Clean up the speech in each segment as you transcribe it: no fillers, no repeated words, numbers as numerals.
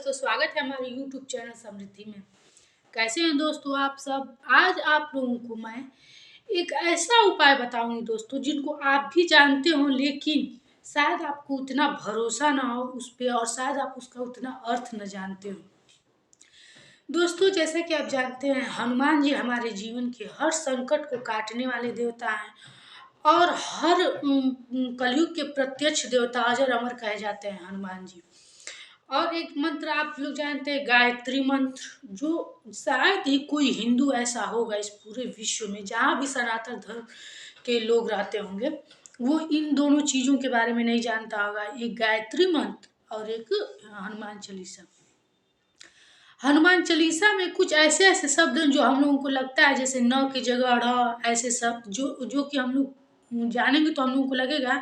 दोस्तों, स्वागत है हमारे YouTube चैनल समृद्धि में। कैसे हैं दोस्तों आप सब? आज आप लोगों को मैं एक ऐसा उपाय बताऊंगी दोस्तों, जिनको आप भी जानते हो लेकिन शायद आपको उतना भरोसा ना हो उस पे, और शायद आप उसका उतना अर्थ न जानते हो। दोस्तों, जैसा कि आप जानते हैं, हनुमान जी हमारे जीवन के हर संकट को काटने वाले देवता हैं और हर कलयुग के प्रत्यक्ष देवता अजर अमर कहे जाते हैं हनुमान जी। और एक मंत्र आप लोग जानते हैं, गायत्री मंत्र, जो शायद ही कोई हिंदू ऐसा होगा इस पूरे विश्व में, जहाँ भी सनातन धर्म के लोग रहते होंगे, वो इन दोनों चीज़ों के बारे में नहीं जानता होगा। एक गायत्री मंत्र और एक हनुमान चालीसा। हनुमान चालीसा में कुछ ऐसे ऐसे शब्द हैं जो हम लोगों को लगता है जैसे न की जगह ढ़, ऐसे शब्द जो कि हम लोग जानेंगे तो हम लोगों को लगेगा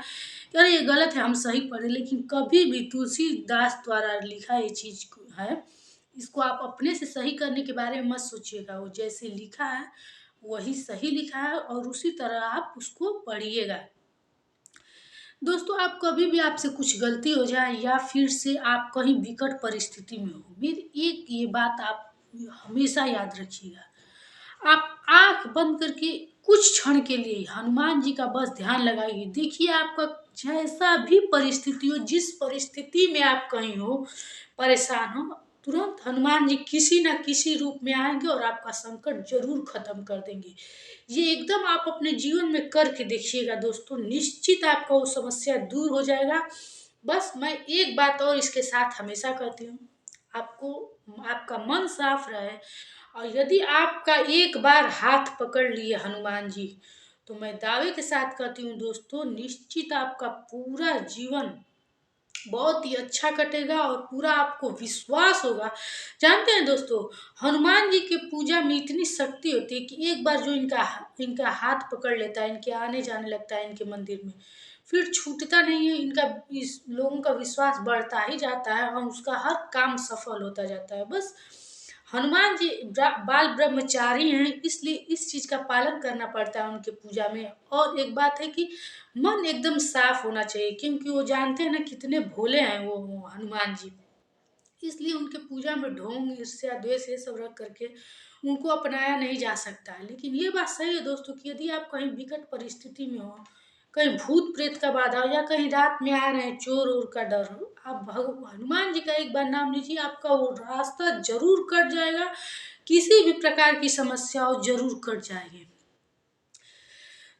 कि अरे ये गलत है, हम सही पढ़े। लेकिन कभी भी तुलसीदास द्वारा लिखा ये चीज़ है, इसको आप अपने से सही करने के बारे में मत सोचिएगा। वो जैसे लिखा है वही सही लिखा है और उसी तरह आप उसको पढ़िएगा। दोस्तों, आप कभी भी आपसे कुछ गलती हो जाए या फिर से आप कहीं विकट परिस्थिति में हो, मेरी एक ये बात आप हमेशा याद रखिएगा। आप आंख बंद करके कुछ क्षण के लिए हनुमान जी का बस ध्यान लगाइए। देखिए, आपका जैसा भी परिस्थिति हो, जिस परिस्थिति में आप कहीं हो, परेशान हो, तुरंत हनुमान जी किसी ना किसी रूप में आएंगे और आपका संकट जरूर खत्म कर देंगे। ये एकदम आप अपने जीवन में करके देखिएगा दोस्तों, निश्चित आपका वो समस्या दूर हो जाएगा। बस मैं एक बात और इसके साथ हमेशा कहती हूँ, आपको आपका मन साफ रहे, और यदि आपका एक बार हाथ पकड़ लिए हनुमान जी, तो मैं दावे के साथ कहती हूँ दोस्तों, निश्चित आपका पूरा जीवन बहुत ही अच्छा कटेगा और पूरा आपको विश्वास होगा। जानते हैं दोस्तों, हनुमान जी की पूजा में इतनी शक्ति होती है कि एक बार जो इनका इनका हाथ पकड़ लेता है, इनके आने जाने लगता है इनके मंदिर में, फिर छूटता नहीं है। इनका इस लोगों का विश्वास बढ़ता ही जाता है और उसका हर काम सफल होता जाता है। बस हनुमान जी बाल ब्रह्मचारी हैं, इसलिए इस चीज का पालन करना पड़ता है उनके पूजा में। और एक बात है कि मन एकदम साफ होना चाहिए, क्योंकि वो जानते हैं ना कितने भोले हैं वो हनुमान जी। इसलिए उनके पूजा में ढोंग, ईर्ष्या, द्वेष ये सब रख करके उनको अपनाया नहीं जा सकता है। लेकिन ये बात सही है दोस्तों कि यदि आप कहीं विकट परिस्थिति में हो, कहीं भूत प्रेत का बाधा हो, या कहीं रात में आ रहे हैं चोर ओर का डर हो, आप हनुमान जी का एक बार नाम लीजिए, आपका वो रास्ता जरूर कट जाएगा। किसी भी प्रकार की समस्या हो जरूर कट जाएगी।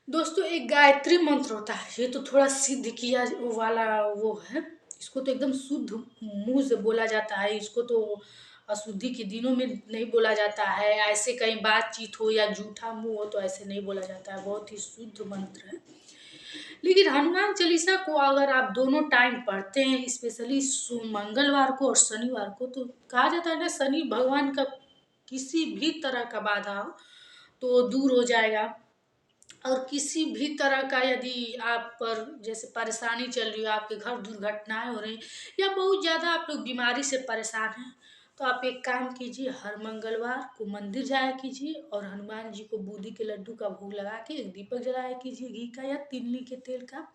दोस्तों, एक गायत्री मंत्र होता है, ये तो थोड़ा सिद्ध किया वाला वो है। इसको तो एकदम शुद्ध मुंह से बोला जाता है, इसको तो अशुद्धि के दिनों में नहीं बोला जाता है। ऐसे कहीं बातचीत हो या जूठा मुंह हो तो ऐसे नहीं बोला जाता है, बहुत ही शुद्ध मंत्र है। लेकिन हनुमान चालीसा को अगर आप दोनों टाइम पढ़ते हैं, स्पेशली मंगलवार को और शनिवार को, तो कहा जाता है ना, शनि भगवान का किसी भी तरह का बाधा हो तो दूर हो जाएगा। और किसी भी तरह का यदि आप पर जैसे परेशानी चल रही हो, आपके घर दुर्घटनाएं हो रही, या बहुत ज़्यादा आप लोग बीमारी से परेशान हैं, तो आप एक काम कीजिए, हर मंगलवार को मंदिर जाया कीजिए और हनुमान जी को बूंदी के लड्डू का भोग लगा के एक दीपक जलाया कीजिए, घी का या तिलनी के तेल का।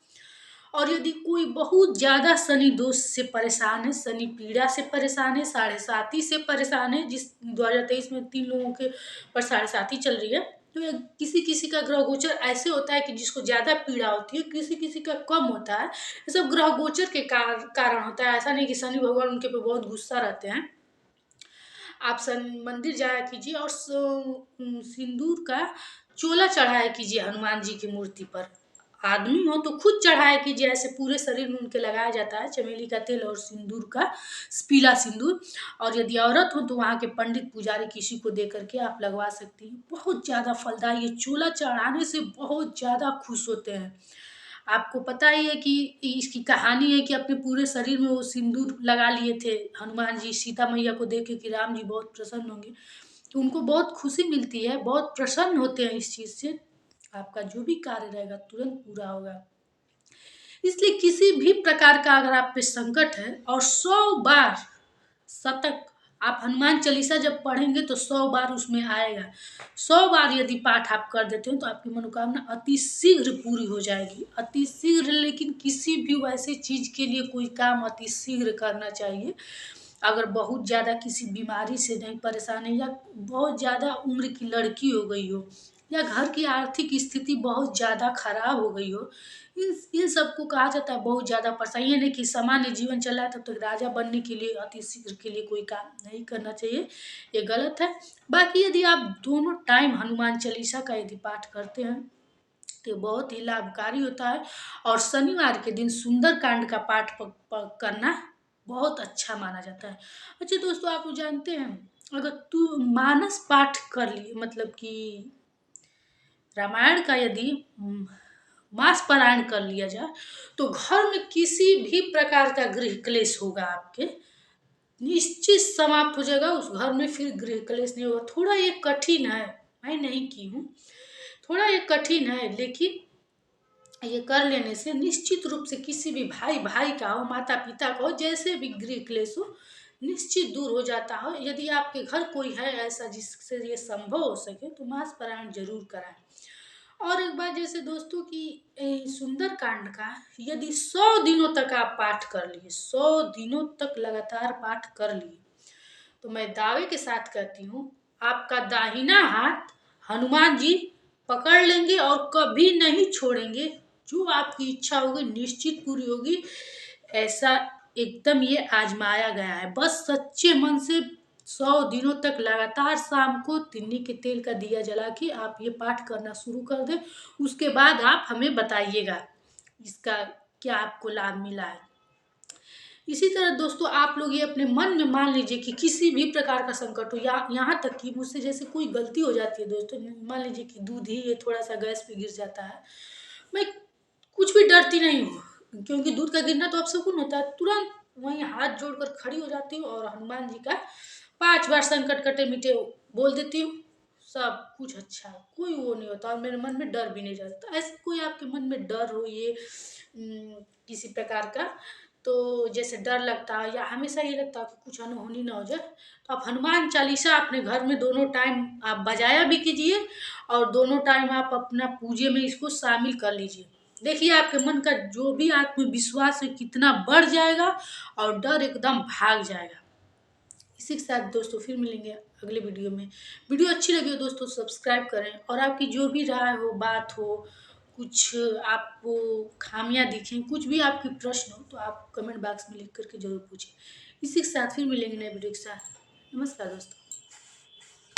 और यदि कोई बहुत ज़्यादा शनि दोष से परेशान है, शनि पीड़ा से परेशान है, साढ़े साती से परेशान है, जिस 2023 में 3 लोगों के पर साढ़े साती चल रही है, तो ये किसी किसी का ग्रह गोचर ऐसे होता है कि जिसको ज़्यादा पीड़ा होती है, किसी किसी का कम होता है। ये सब ग्रह गोचर के कारण होता है, ऐसा नहीं कि शनि भगवान उनके पे बहुत गुस्सा रहते हैं। आप मंदिर जाया कीजिए और सिंदूर का चोला चढ़ाया कीजिए हनुमान जी की मूर्ति पर। आदमी हो तो खुद चढ़ाया कीजिए, ऐसे पूरे शरीर में उनके लगाया जाता है चमेली का तेल और सिंदूर का, पीला सिंदूर। और यदि औरत हो तो वहाँ के पंडित पुजारी किसी को दे करके आप लगवा सकती हैं। बहुत ज़्यादा फलदायी, ये चोला चढ़ाने से बहुत ज़्यादा खुश होते हैं। आपको पता ही है कि इसकी कहानी है कि अपने पूरे शरीर में वो सिंदूर लगा लिए थे हनुमान जी, सीता मैया को देख के कि राम जी बहुत प्रसन्न होंगे, तो उनको बहुत खुशी मिलती है, बहुत प्रसन्न होते हैं इस चीज़ से। आपका जो भी कार्य रहेगा तुरंत पूरा होगा। इसलिए किसी भी प्रकार का अगर आप पे संकट है, और 100 बार शतक आप हनुमान चालीसा जब पढ़ेंगे तो 100 बार उसमें आएगा। 100 बार यदि पाठ आप कर देते हो तो आपकी मनोकामना अति शीघ्र पूरी हो जाएगी, अति शीघ्र। लेकिन किसी भी वैसे चीज के लिए कोई काम अति शीघ्र करना चाहिए। अगर बहुत ज़्यादा किसी बीमारी से नहीं परेशान है, या बहुत ज़्यादा उम्र की लड़की हो गई हो, या घर की आर्थिक स्थिति बहुत ज़्यादा खराब हो गई हो, इन सबको कहा जाता है बहुत ज़्यादा परेशानी। ये नहीं कि सामान्य जीवन चल रहा है तब तक राजा बनने के लिए अति शीघ्र के लिए कोई काम नहीं करना चाहिए, ये गलत है। बाकी यदि आप दोनों टाइम हनुमान चालीसा का यदि पाठ करते हैं तो बहुत ही लाभकारी होता है। और शनिवार के दिन सुंदर कांड का पाठ करना बहुत अच्छा माना जाता है। अच्छा दोस्तों, आप जानते हैं, अगर तू मानस पाठ कर लिए, मतलब कि रामायण का यदि मास पारायण कर लिया जाए, तो घर में किसी भी प्रकार का गृह क्लेश होगा आपके निश्चित समाप्त हो जाएगा। उस घर में फिर गृह क्लेश नहीं होगा। थोड़ा ये कठिन है, मैं नहीं की हूँ, थोड़ा ये कठिन है, लेकिन ये कर लेने से निश्चित रूप से किसी भी भाई भाई का हो, माता पिता का हो, जैसे भी गृह क्लेश हो, निश्चित दूर हो जाता हो। यदि आपके घर कोई है ऐसा जिससे ये संभव हो सके तो मास पारायण जरूर कराएं। और एक बात जैसे दोस्तों की सुंदर कांड का यदि 100 दिनों तक आप पाठ कर लिए, 100 दिनों तक लगातार पाठ कर लिए, तो मैं दावे के साथ कहती हूँ आपका दाहिना हाथ हनुमान जी पकड़ लेंगे और कभी नहीं छोड़ेंगे। जो आपकी इच्छा होगी निश्चित पूरी होगी। ऐसा एकदम ये आजमाया गया है। बस सच्चे मन से 100 दिनों तक लगातार शाम को तिन्नी के तेल का दिया जला के आप ये पाठ करना शुरू कर दें। उसके बाद आप हमें बताइएगा इसका क्या आपको लाभ मिला है। इसी तरह दोस्तों, आप लोग ये अपने मन में मान लीजिए कि किसी भी प्रकार का संकट हो, या यहाँ तक कि मुझसे जैसे कोई गलती हो जाती है दोस्तों, मान लीजिए कि दूध ही ये थोड़ा सा गैस पे गिर जाता है, मैं कुछ भी डरती नहीं हूँ, क्योंकि दूध का गिरना तो आप सुकून होता है। तुरंत वहीं हाथ जोड़कर खड़ी हो जाती हूँ और हनुमान जी का 5 बार संकट कटे मिटे बोल देती हूँ। सब कुछ अच्छा है, कोई वो नहीं होता और मेरे मन में डर भी नहीं रहता। ऐसे कोई आपके मन में डर हो ये किसी प्रकार का, तो जैसे डर लगता है या हमेशा ये लगता है कि कुछ अनहोनी ना हो जाए, तो आप हनुमान चालीसा अपने घर में दोनों टाइम आप बजाया भी कीजिए और दोनों टाइम आप अपना पूजे में इसको शामिल कर लीजिए। देखिए आपके मन का जो भी आत्मविश्वास है कितना बढ़ जाएगा और डर एकदम भाग जाएगा। इसी के साथ दोस्तों फिर मिलेंगे अगले वीडियो में। वीडियो अच्छी लगी हो दोस्तों सब्सक्राइब करें, और आपकी जो भी राय हो, बात हो, कुछ आपको खामियां दिखें, कुछ भी आपकी प्रश्न हो तो आप कमेंट बॉक्स में लिख करके जरूर पूछें। इसी के साथ फिर मिलेंगे नए वीडियो के साथ। नमस्कार दोस्तों।